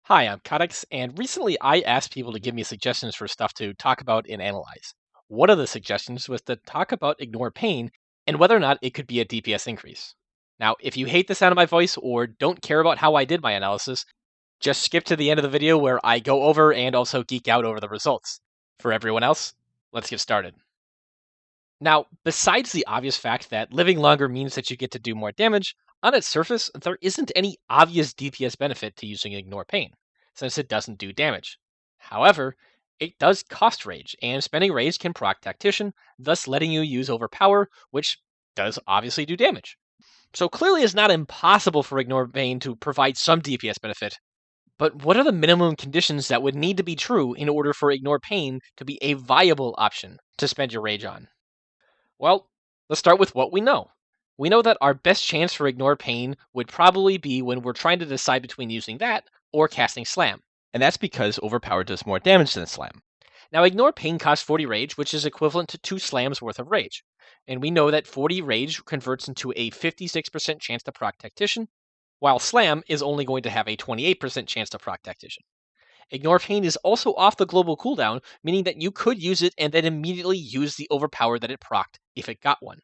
Hi, I'm Cautex, and recently I asked people to give me suggestions for stuff to talk about and analyze. One of the suggestions was to talk about ignore pain and whether or not it could be a DPS increase. Now, if you hate the sound of my voice or don't care about how I did my analysis, just skip to the end of the video where I go over and also geek out over the results. For everyone else, let's get started. Now, besides the obvious fact that living longer means that you get to do more damage, on its surface, there isn't any obvious DPS benefit to using Ignore Pain, since it doesn't do damage. However, it does cost rage, and spending rage can proc Tactician, thus letting you use Overpower, which does obviously do damage. So clearly it's not impossible for Ignore Pain to provide some DPS benefit, but what are the minimum conditions that would need to be true in order for Ignore Pain to be a viable option to spend your rage on? Well, let's start with what we know. We know that our best chance for Ignore Pain would probably be when we're trying to decide between using that or casting Slam. And that's because Overpower does more damage than Slam. Now, Ignore Pain costs 40 Rage, which is equivalent to 2 Slams worth of Rage. And we know that 40 Rage converts into a 56% chance to proc Tactician, while Slam is only going to have a 28% chance to proc Tactician. Ignore Pain is also off the global cooldown, meaning that you could use it and then immediately use the overpower that it procced if it got one.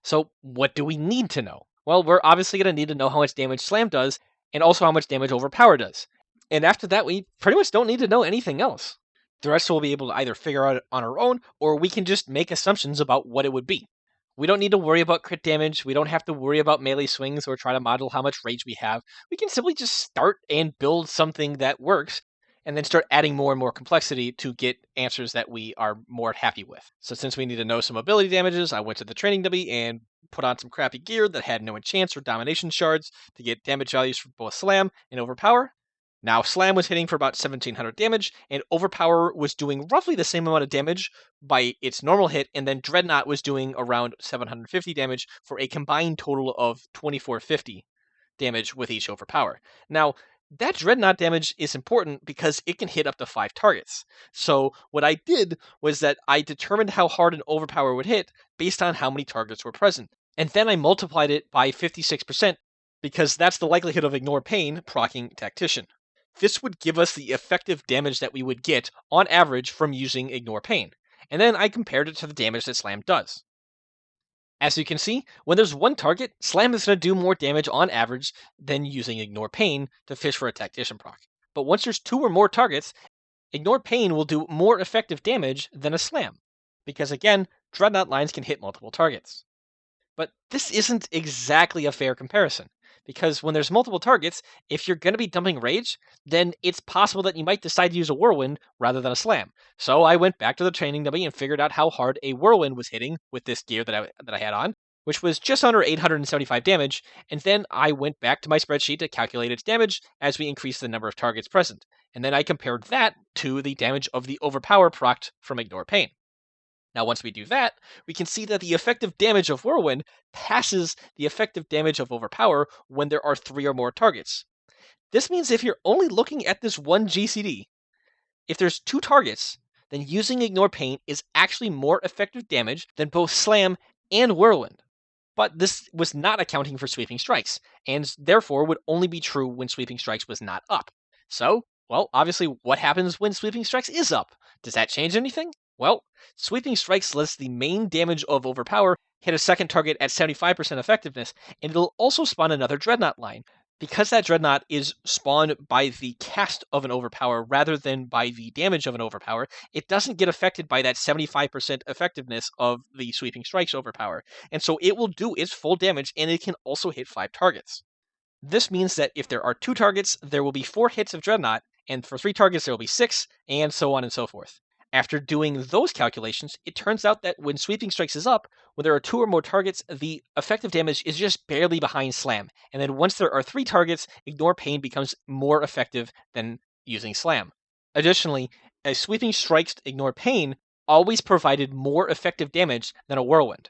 So, what do we need to know? Well, we're obviously going to need to know how much damage Slam does, and also how much damage Overpower does. And after that, we pretty much don't need to know anything else. The rest we'll be able to either figure out on our own, or we can just make assumptions about what it would be. We don't need to worry about crit damage, we don't have to worry about melee swings or try to model how much rage we have. We can simply just start and build something that works, and then start adding more and more complexity to get answers that we are more happy with. So since we need to know some ability damages, I went to the training dummy and put on some crappy gear that had no enchants or domination shards to get damage values for both Slam and Overpower. Now, Slam was hitting for about 1700 damage, and Overpower was doing roughly the same amount of damage by its normal hit, and then Dreadnought was doing around 750 damage for a combined total of 2450 damage with each Overpower. Now, that Dreadnought damage is important because it can hit up to 5 targets. So what I did was that I determined how hard an Overpower would hit based on how many targets were present. And then I multiplied it by 56% because that's the likelihood of Ignore Pain proccing Tactician. This would give us the effective damage that we would get on average from using Ignore Pain. And then I compared it to the damage that Slam does. As you can see, when there's one target, Slam is going to do more damage on average than using Ignore Pain to fish for a Tactician proc. But once there's 2 or more targets, Ignore Pain will do more effective damage than a Slam. Because again, Dreadnought lines can hit multiple targets. But this isn't exactly a fair comparison, because when there's multiple targets, if you're going to be dumping rage, then it's possible that you might decide to use a Whirlwind rather than a Slam. So I went back to the training dummy and figured out how hard a Whirlwind was hitting with this gear that I had on, which was just under 875 damage, and then I went back to my spreadsheet to calculate its damage as we increased the number of targets present. And then I compared that to the damage of the Overpower procced from Ignore Pain. Now, once we do that, we can see that the effective damage of Whirlwind passes the effective damage of Overpower when there are 3 or more targets. This means if you're only looking at this one GCD, if there's 2 targets, then using Ignore Pain is actually more effective damage than both Slam and Whirlwind. But this was not accounting for Sweeping Strikes, and therefore would only be true when Sweeping Strikes was not up. So, well, obviously, what happens when Sweeping Strikes is up? Does that change anything? Well, Sweeping Strikes lets the main damage of Overpower hit a second target at 75% effectiveness, and it'll also spawn another Dreadnought line. Because that Dreadnought is spawned by the cast of an Overpower rather than by the damage of an Overpower, it doesn't get affected by that 75% effectiveness of the Sweeping Strikes Overpower, and so it will do its full damage, and it can also hit 5 targets. This means that if there are 2 targets, there will be 4 hits of Dreadnought, and for 3 targets there will be 6, and so on and so forth. After doing those calculations, it turns out that when Sweeping Strikes is up, when there are 2 or more targets, the effective damage is just barely behind Slam. And then once there are 3 targets, Ignore Pain becomes more effective than using Slam. Additionally, a Sweeping Strikes Ignore Pain always provided more effective damage than a Whirlwind.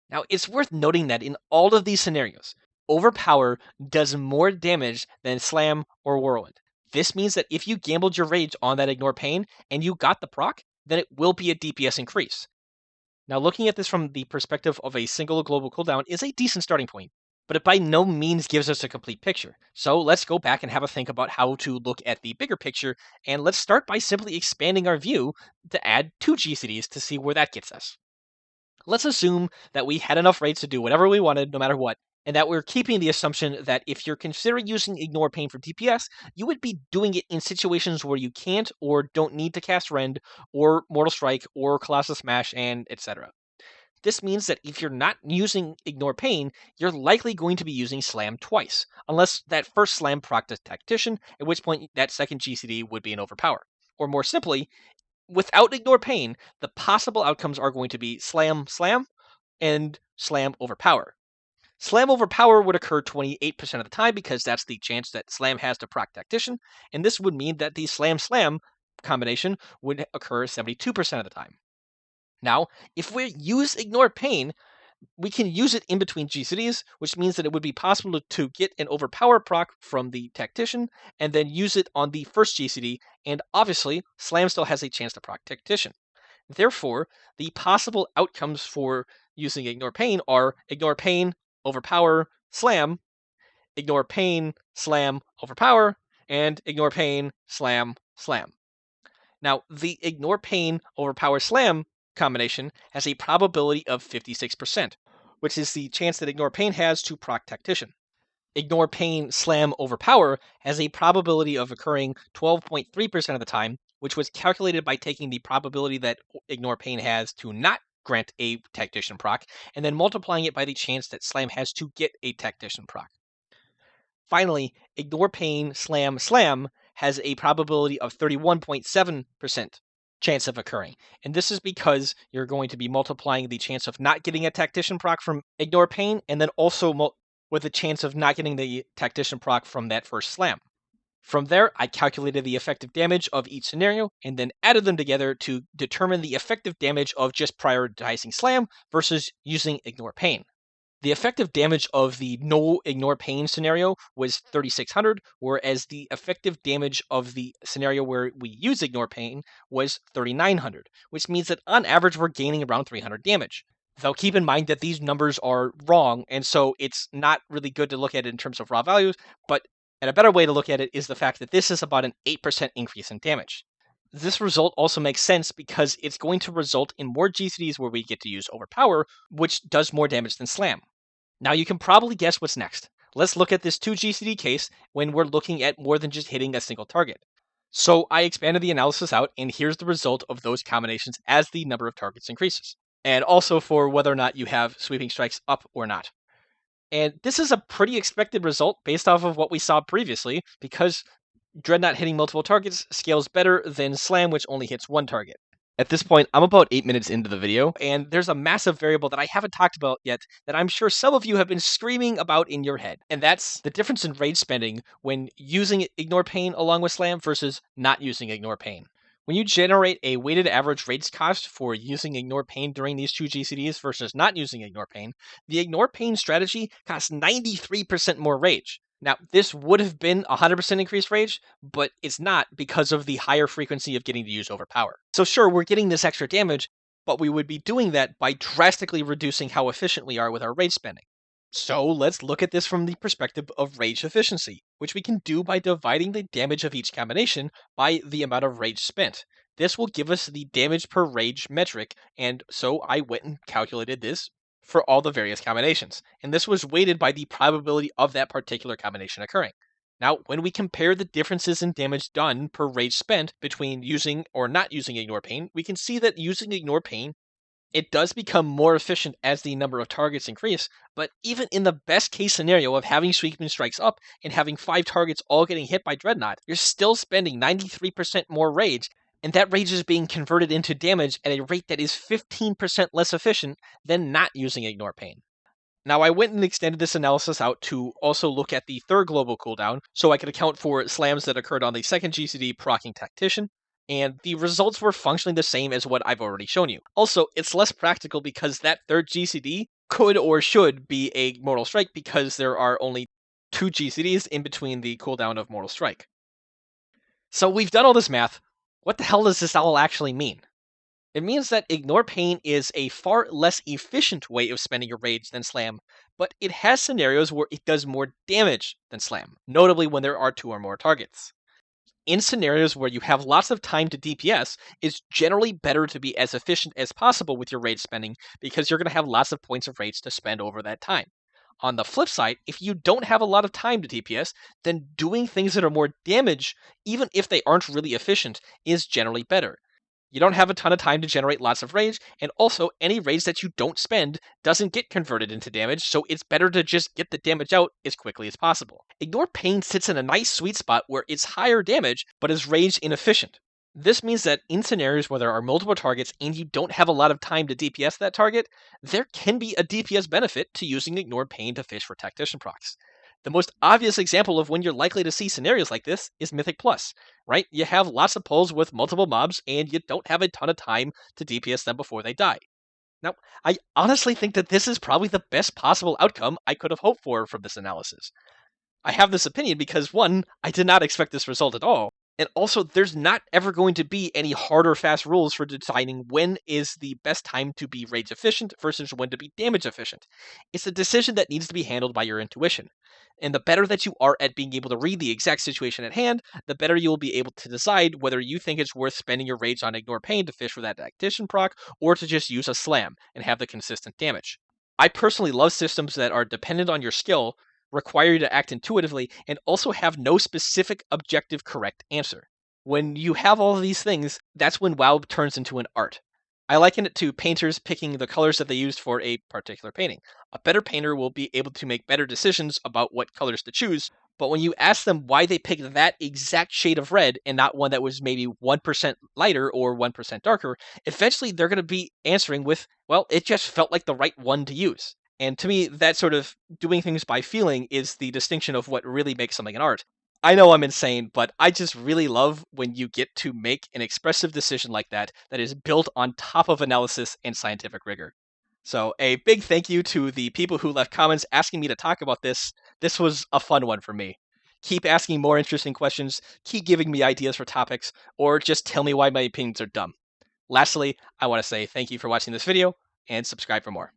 Now, it's worth noting that in all of these scenarios, Overpower does more damage than Slam or Whirlwind. This means that if you gambled your rage on that Ignore Pain and you got the proc, then it will be a DPS increase. Now, looking at this from the perspective of a single global cooldown is a decent starting point. but it by no means gives us a complete picture. So let's go back and have a think about how to look at the bigger picture, and let's start by simply expanding our view to add 2 GCDs to see where that gets us. Let's assume that we had enough raids to do whatever we wanted, no matter what, and that we're keeping the assumption that if you're considering using Ignore Pain for DPS, you would be doing it in situations where you can't or don't need to cast Rend, or Mortal Strike, or Colossal Smash, and etc. This means that if you're not using Ignore Pain, you're likely going to be using Slam twice, unless that first Slam procced a Tactician, at which point that second GCD would be an Overpower. Or more simply, without Ignore Pain, the possible outcomes are going to be Slam Slam and Slam Overpower. Slam Overpower would occur 28% of the time because that's the chance that Slam has to proc Tactician, and this would mean that the Slam Slam combination would occur 72% of the time. Now, if we use Ignore Pain, we can use it in between GCDs, which means that it would be possible to get an Overpower proc from the Tactician, and then use it on the first GCD, and obviously, Slam still has a chance to proc Tactician. Therefore, the possible outcomes for using Ignore Pain are Ignore Pain, Overpower, Slam, Ignore Pain, Slam, Overpower, and Ignore Pain, Slam, Slam. Now, the Ignore Pain, Overpower, Slam combination has a probability of 56%, which is the chance that Ignore Pain has to proc Tactician. Ignore Pain, Slam, Overpower has a probability of occurring 12.3% of the time, which was calculated by taking the probability that Ignore Pain has to not grant a Tactician proc, and then multiplying it by the chance that Slam has to get a Tactician proc. Finally, Ignore Pain, Slam, Slam has a probability of 31.7% chance of occurring. And this is because you're going to be multiplying the chance of not getting a Tactician proc from Ignore Pain, and then also with a chance of not getting the Tactician proc from that first Slam. From there, I calculated the effective damage of each scenario, and then added them together to determine the effective damage of just prioritizing Slam versus using Ignore Pain. The effective damage of the no Ignore Pain scenario was 3,600, whereas the effective damage of the scenario where we use Ignore Pain was 3,900, which means that on average we're gaining around 300 damage. Though keep in mind that these numbers are wrong, and so it's not really good to look at it in terms of raw values, but a better way to look at it is the fact that this is about an 8% increase in damage. This result also makes sense because it's going to result in more GCDs where we get to use Overpower, which does more damage than Slam. Now you can probably guess what's next. Let's look at this 2 GCD case when we're looking at more than just hitting a single target. So I expanded the analysis out, and here's the result of those combinations as the number of targets increases. And also for whether or not you have sweeping strikes up or not. And this is a pretty expected result based off of what we saw previously, because Dreadnought hitting multiple targets scales better than Slam, which only hits one target. At this point, I'm about 8 minutes into the video, and there's a massive variable that I haven't talked about yet that I'm sure some of you have been screaming about in your head, and that's the difference in rage spending when using Ignore Pain along with Slam versus not using Ignore Pain. When you generate a weighted average rage cost for using Ignore Pain during these 2 GCDs versus not using Ignore Pain, the Ignore Pain strategy costs 93% more rage. Now, this would have been 100% increased rage, but it's not because of the higher frequency of getting to use Overpower. So sure, we're getting this extra damage, but we would be doing that by drastically reducing how efficient we are with our rage spending. So let's look at this from the perspective of rage efficiency, which we can do by dividing the damage of each combination by the amount of rage spent. This will give us the damage per rage metric, and so I went and calculated this for all the various combinations, and this was weighted by the probability of that particular combination occurring. Now, when we compare the differences in damage done per rage spent between using or not using Ignore Pain, we can see that using Ignore Pain, it does become more efficient as the number of targets increase, but even in the best case scenario of having sweeping strikes up and having 5 targets all getting hit by Dreadnought, you're still spending 93% more rage, and that rage is being converted into damage at a rate that is 15% less efficient than not using Ignore Pain. Now, I went and extended this analysis out to also look at the third global cooldown, so I could account for slams that occurred on the second GCD proccing Tactician, and the results were functionally the same as what I've already shown you. Also, it's less practical because that third GCD could or should be a Mortal Strike because there are only 2 GCDs in between the cooldown of Mortal Strike. So we've done all this math. What the hell does this all actually mean? It means that Ignore Pain is a far less efficient way of spending your rage than Slam, but it has scenarios where it does more damage than Slam, notably when there are 2 or more targets. In scenarios where you have lots of time to DPS, it's generally better to be as efficient as possible with your rage spending because you're going to have lots of points of rage to spend over that time. On the flip side, if you don't have a lot of time to DPS, then doing things that are more damage, even if they aren't really efficient, is generally better. You don't have a ton of time to generate lots of rage, and also any rage that you don't spend doesn't get converted into damage, so it's better to just get the damage out as quickly as possible. Ignore Pain sits in a nice sweet spot where it's higher damage, but is rage inefficient. This means that in scenarios where there are multiple targets and you don't have a lot of time to DPS that target, there can be a DPS benefit to using Ignore Pain to fish for Tactician procs. The most obvious example of when you're likely to see scenarios like this is Mythic Plus, right? You have lots of pulls with multiple mobs, and you don't have a ton of time to DPS them before they die. Now, I honestly think that this is probably the best possible outcome I could have hoped for from this analysis. I have this opinion because, one, I did not expect this result at all, and also there's not ever going to be any hard or fast rules for deciding when is the best time to be rage efficient versus when to be damage efficient. It's a decision that needs to be handled by your intuition. And the better that you are at being able to read the exact situation at hand, the better you will be able to decide whether you think it's worth spending your rage on Ignore Pain to fish for that Tactician proc, or to just use a Slam and have the consistent damage. I personally love systems that are dependent on your skill, require you to act intuitively, and also have no specific objective correct answer. When you have all of these things, that's when WoW turns into an art. I liken it to painters picking the colors that they used for a particular painting. A better painter will be able to make better decisions about what colors to choose, but when you ask them why they picked that exact shade of red and not one that was maybe 1% lighter or 1% darker, eventually they're going to be answering with, well, it just felt like the right one to use. And to me, that sort of doing things by feeling is the distinction of what really makes something an art. I know I'm insane, but I just really love when you get to make an expressive decision like that that is built on top of analysis and scientific rigor. So, a big thank you to the people who left comments asking me to talk about this. This was a fun one for me. Keep asking more interesting questions, keep giving me ideas for topics, or just tell me why my opinions are dumb. Lastly, I want to say thank you for watching this video, and subscribe for more.